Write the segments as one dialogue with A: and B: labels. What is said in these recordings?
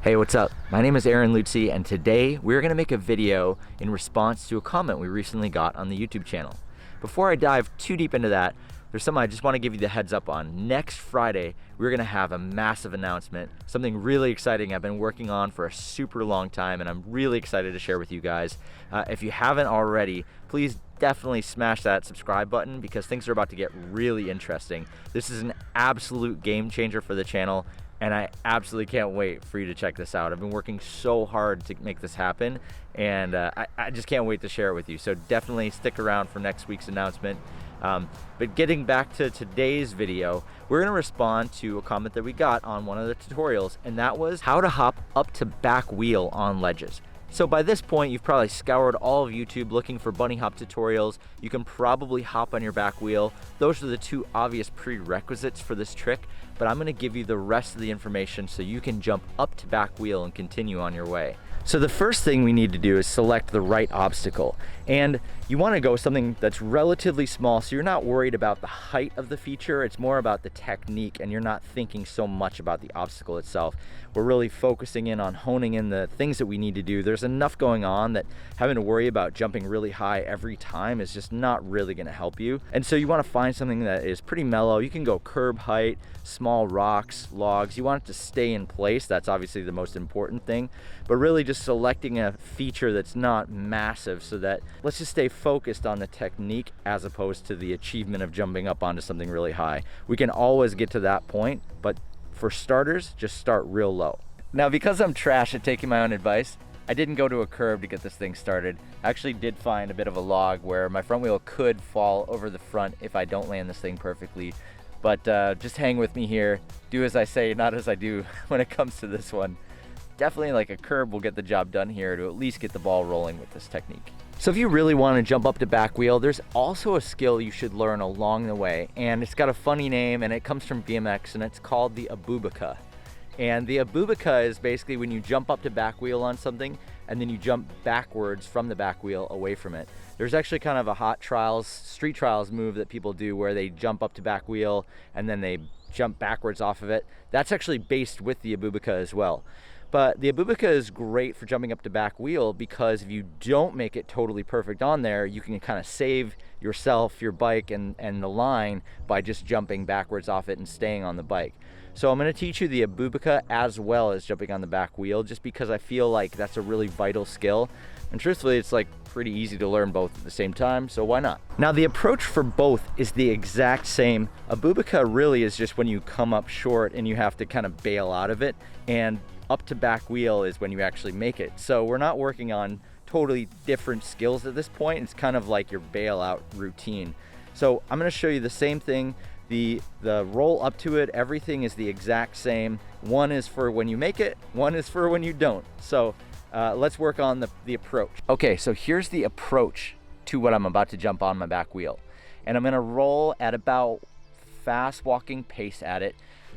A: Hey, what's up? My name is Aaron Lutzi, and today we're going to make a video in response to a comment we recently got on the YouTube channel. Before I dive too deep into that, there's something I just want to give you the heads up on. Next Friday, we're going to have a massive announcement, something really exciting I've been working on for a super long time, and I'm really excited to share with you guys. If you haven't already, please definitely smash that subscribe button because things are about to get really interesting. This is an absolute game changer for the channel, and I absolutely can't wait for you to check this out. I've been working so hard to make this happen, and I just can't wait to share it with you. So definitely stick around for next week's announcement. But getting back to today's video, we're gonna respond to a comment that we got on one of the tutorials, and that was how to hop up to back wheel on ledges. So by this point, you've probably scoured all of YouTube looking for bunny hop tutorials. You can probably hop on your back wheel. Those are the two obvious prerequisites for this trick, but I'm gonna give you the rest of the information so you can jump up to back wheel and continue on your way. So the first thing we need to do is select the right obstacle. And you wanna go with something that's relatively small so you're not worried about the height of the feature, it's more about the technique and you're not thinking so much about the obstacle itself. We're really focusing in on honing in the things that we need to do. There's enough going on that having to worry about jumping really high every time is just not really gonna help you. And so you wanna find something that is pretty mellow. You can go curb height, small rocks, logs. You want it to stay in place. That's obviously the most important thing, but really just selecting a feature that's not massive so that let's just stay focused on the technique as opposed to the achievement of jumping up onto something really high. We can always get to that point, but for starters, just start real low. Now, because I'm trash at taking my own advice, I didn't go to a curb to get this thing started. I actually did find a bit of a log where my front wheel could fall over the front if I don't land this thing perfectly. But just hang with me here. Do as I say, not as I do when it comes to this one. Definitely like a curb will get the job done here to at least get the ball rolling with this technique. So if you really want to jump up to back wheel, there's also a skill you should learn along the way, and it's got a funny name and it comes from BMX, and it's called the abubaca. And the abubaca is basically when you jump up to back wheel on something and then you jump backwards from the back wheel away from it. There's actually kind of a street trials move that people do where they jump up to back wheel and then they jump backwards off of it. That's actually based with the abubaca as well. But the abubaca is great for jumping up to back wheel because if you don't make it totally perfect on there, you can kind of save yourself, your bike, and the line by just jumping backwards off it and staying on the bike. So I'm going to teach you the abubaca as well as jumping on the back wheel just because I feel like that's a really vital skill. And truthfully, it's like pretty easy to learn both at the same time, so why not? Now the approach for both is the exact same. Abubaca really is just when you come up short and you have to kind of bail out of it, and up to back wheel is when you actually make it. So we're not working on totally different skills at this point. It's kind of like your bailout routine. So I'm going to show you the same thing. The roll up to it, everything is the exact same. One is for when you make it, one is for when you don't. So let's work on the approach. Okay, so here's the approach to what I'm about to jump on my back wheel. And I'm going to roll at about fast walking pace at it.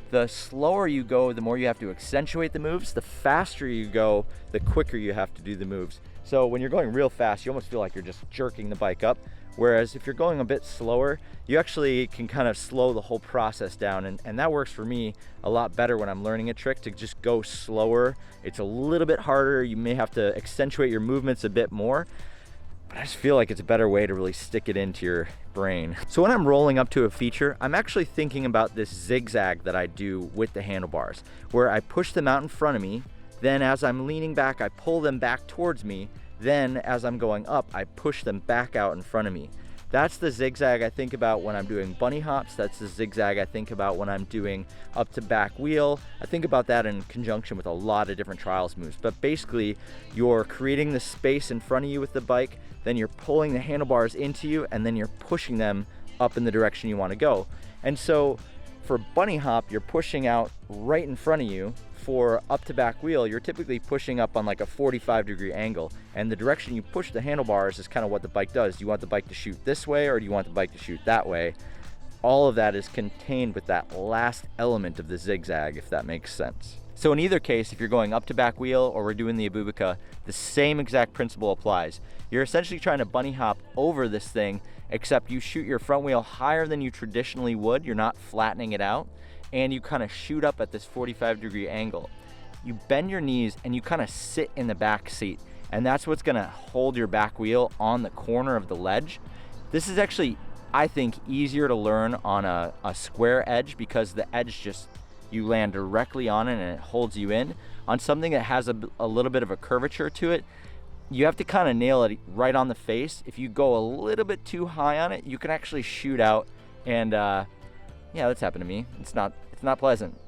A: The slower you go, the more you have to accentuate the moves. The faster you go, the quicker you have to do the moves. So when you're going real fast, you almost feel like you're just jerking the bike up. Whereas if you're going a bit slower, you actually can kind of slow the whole process down. And that works for me a lot better when I'm learning a trick, to just go slower. It's a little bit harder. You may have to accentuate your movements a bit more. But I just feel like it's a better way to really stick it into your brain. So when I'm rolling up to a feature, I'm actually thinking about this zigzag that I do with the handlebars, where I push them out in front of me, then as I'm leaning back, I pull them back towards me, then as I'm going up, I push them back out in front of me. That's the zigzag I think about when I'm doing bunny hops. That's the zigzag I think about when I'm doing up to back wheel. I think about that in conjunction with a lot of different trials moves. But basically, you're creating the space in front of you with the bike, then you're pulling the handlebars into you, and then you're pushing them up in the direction you want to go. And so for bunny hop, you're pushing out right in front of you. For up to back wheel, you're typically pushing up on like a 45-degree angle, and the direction you push the handlebars is kind of what the bike does. Do you want the bike to shoot this way, or do you want the bike to shoot that way? All of that is contained with that last element of the zigzag, if that makes sense. So in either case, if you're going up to back wheel or we're doing the abubaca, the same exact principle applies. You're essentially trying to bunny hop over this thing, except you shoot your front wheel higher than you traditionally would. You're not flattening it out, and you kind of shoot up at this 45-degree angle. you bend your knees and you kind of sit in the back seat. And that's what's gonna hold your back wheel on the corner of the ledge. This is actually, I think, easier to learn on a square edge because the edge just, you land directly on it and it holds you in. On something that has a little bit of a curvature to it, you have to kind of nail it right on the face. If you go a little bit too high on it, you can actually shoot out, and yeah, that's happened to me. It's not pleasant.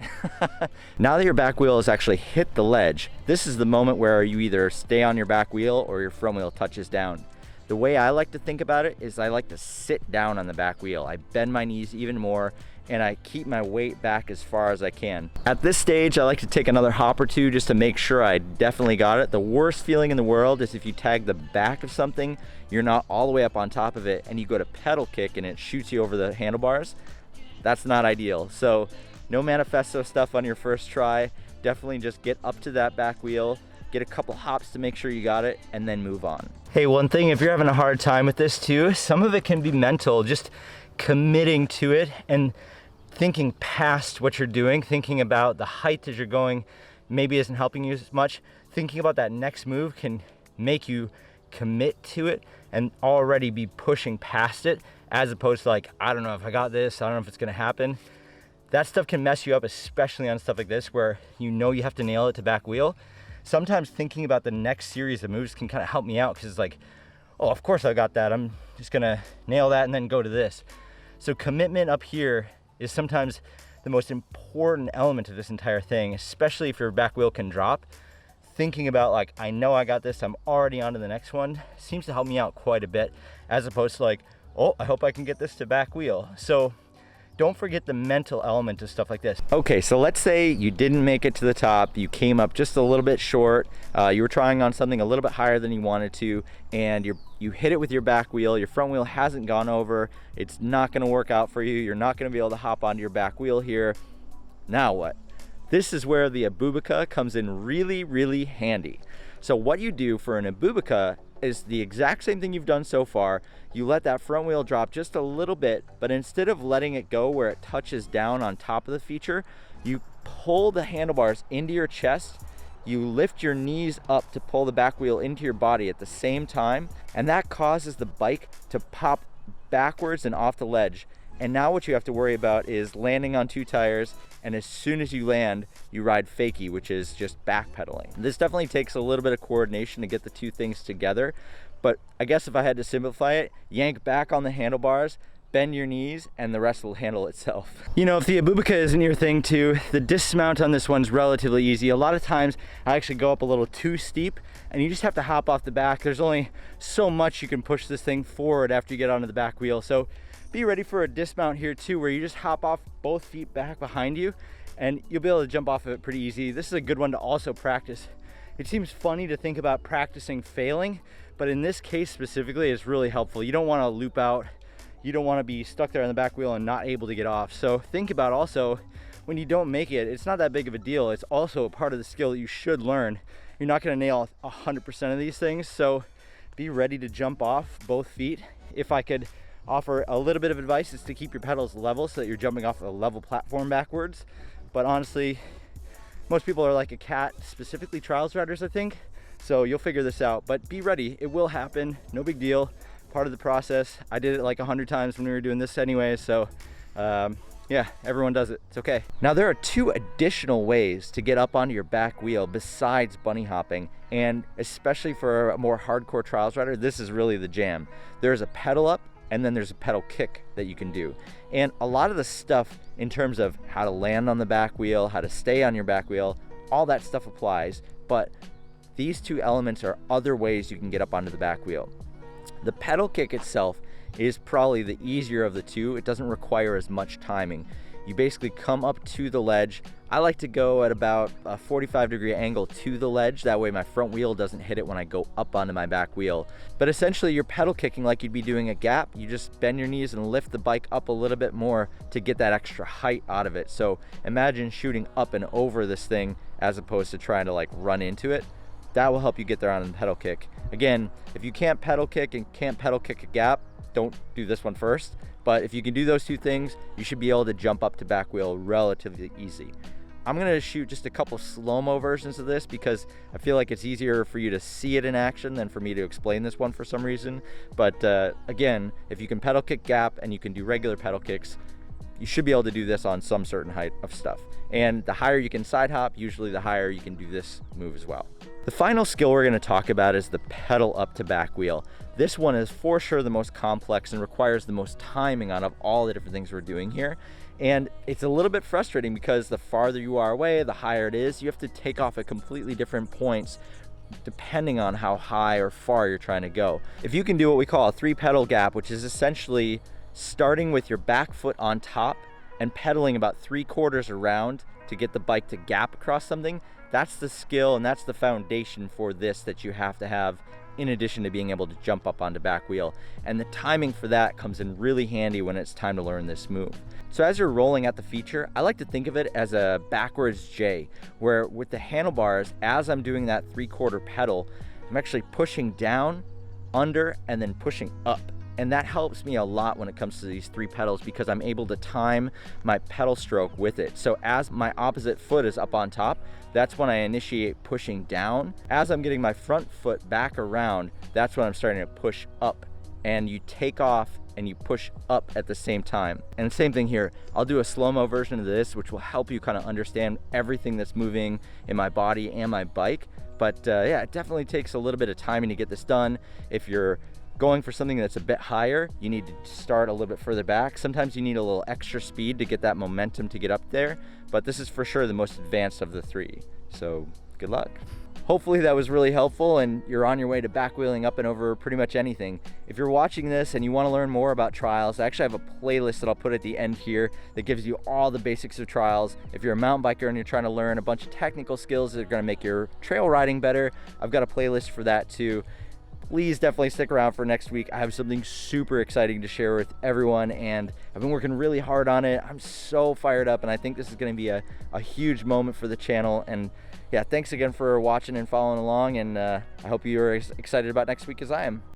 A: Now that your back wheel has actually hit the ledge, this is the moment where you either stay on your back wheel or your front wheel touches down. The way I like to think about it is I like to sit down on the back wheel. I bend my knees even more and I keep my weight back as far as I can. At this stage, I like to take another hop or two just to make sure I definitely got it. The worst feeling in the world is if you tag the back of something, you're not all the way up on top of it, and you go to pedal kick and it shoots you over the handlebars. That's not ideal. So no manifesto stuff on your first try. Definitely just get up to that back wheel, get a couple hops to make sure you got it, and then move on. Hey, one thing, if you're having a hard time with this too, some of it can be mental, just committing to it and thinking past what you're doing, thinking about the height as you're going maybe isn't helping you as much. Thinking about that next move can make you commit to it and already be pushing past it, as opposed to like, I don't know if I got this, I don't know if it's gonna happen. That stuff can mess you up, especially on stuff like this where you know you have to nail it to back wheel. Sometimes thinking about the next series of moves can kind of help me out, because it's like, oh, of course I got that. I'm just gonna nail that and then go to this. So commitment up here is sometimes the most important element of this entire thing, especially if your back wheel can drop. Thinking about like, I know I got this, I'm already on to the next one, seems to help me out quite a bit, as opposed to like, oh, I hope I can get this to back wheel. So don't forget the mental element of stuff like this. Okay, so let's say you didn't make it to the top, you came up just a little bit short, you were trying on something a little bit higher than you wanted to, and you hit it with your back wheel, your front wheel hasn't gone over, it's not gonna work out for you, you're not gonna be able to hop onto your back wheel here. Now what? This is where the abubaca comes in really, really handy. So what you do for an abubaca is the exact same thing you've done so far. You let that front wheel drop just a little bit, but instead of letting it go where it touches down on top of the feature, you pull the handlebars into your chest, you lift your knees up to pull the back wheel into your body at the same time, and that causes the bike to pop backwards and off the ledge. And now what you have to worry about is landing on two tires, and as soon as you land, you ride fakie, which is just backpedaling. This definitely takes a little bit of coordination to get the two things together, but I guess if I had to simplify it, yank back on the handlebars, bend your knees, and the rest will handle itself. You know, if the abubaca isn't your thing too, the dismount on this one's relatively easy. A lot of times I actually go up a little too steep, and you just have to hop off the back. There's only so much you can push this thing forward after you get onto the back wheel. So be ready for a dismount here too, where you just hop off both feet back behind you and you'll be able to jump off of it pretty easy. This is a good one to also practice. It seems funny to think about practicing failing, but in this case specifically, it's really helpful. You don't want to loop out. You don't want to be stuck there on the back wheel and not able to get off. So think about also, when you don't make it, it's not that big of a deal. It's also a part of the skill that you should learn. You're not going to nail 100% of these things, so be ready to jump off both feet. If I could offer a little bit of advice, is to keep your pedals level so that you're jumping off a level platform backwards. But honestly, most people are like a cat, specifically trials riders, I think. So you'll figure this out, but be ready. It will happen, no big deal. Part of the process. I did it like 100 times when we were doing this anyway, so yeah, everyone does it, it's okay. Now there are two additional ways to get up onto your back wheel besides bunny hopping, and especially for a more hardcore trials rider, this is really the jam. There's a pedal up, and then there's a pedal kick that you can do. And a lot of the stuff in terms of how to land on the back wheel, how to stay on your back wheel, all that stuff applies, but these two elements are other ways you can get up onto the back wheel. The pedal kick itself is probably the easier of the two. It doesn't require as much timing. You basically come up to the ledge. I like to go at about a 45-degree angle to the ledge. That way my front wheel doesn't hit it when I go up onto my back wheel. But essentially you're pedal kicking like you'd be doing a gap. You just bend your knees and lift the bike up a little bit more to get that extra height out of it. So imagine shooting up and over this thing as opposed to trying to like run into it. That will help you get there on the pedal kick. Again, if you can't pedal kick and can't pedal kick a gap, don't do this one first. But if you can do those two things, you should be able to jump up to back wheel relatively easy. I'm gonna shoot just a couple slow-mo versions of this because I feel like it's easier for you to see it in action than for me to explain this one for some reason. But again, if you can pedal kick gap and you can do regular pedal kicks, you should be able to do this on some certain height of stuff. And the higher you can side hop, usually the higher you can do this move as well. The final skill we're gonna talk about is the pedal up to back wheel. This one is for sure the most complex and requires the most timing out of all the different things we're doing here. And it's a little bit frustrating because the farther you are away, the higher it is. You have to take off at completely different points depending on how high or far you're trying to go. If you can do what we call a 3-pedal gap, which is essentially starting with your back foot on top and pedaling about 3/4 around to get the bike to gap across something, that's the skill and that's the foundation for this that you have to have in addition to being able to jump up onto back wheel. And the timing for that comes in really handy when it's time to learn this move. So as you're rolling at the feature, I like to think of it as a backwards J, where with the handlebars, as I'm doing that 3/4 pedal, I'm actually pushing down, under, and then pushing up. And that helps me a lot when it comes to these 3 pedals because I'm able to time my pedal stroke with it. So as my opposite foot is up on top, that's when I initiate pushing down. As I'm getting my front foot back around, that's when I'm starting to push up. And you take off and you push up at the same time. And same thing here. I'll do a slow-mo version of this, which will help you kind of understand everything that's moving in my body and my bike. But yeah, it definitely takes a little bit of timing to get this done. If you're going for something that's a bit higher, you need to start a little bit further back. Sometimes you need a little extra speed to get that momentum to get up there, but this is for sure the most advanced of the 3. So good luck. Hopefully that was really helpful and you're on your way to back wheeling up and over pretty much anything. If you're watching this and you want to learn more about trials, I actually have a playlist that I'll put at the end here that gives you all the basics of trials. If you're a mountain biker and you're trying to learn a bunch of technical skills that are going to make your trail riding better, I've got a playlist for that too. Please definitely stick around for next week. I have something super exciting to share with everyone and I've been working really hard on it. I'm so fired up and I think this is going to be a huge moment for the channel. And yeah, thanks again for watching and following along, and I hope you're as excited about next week as I am.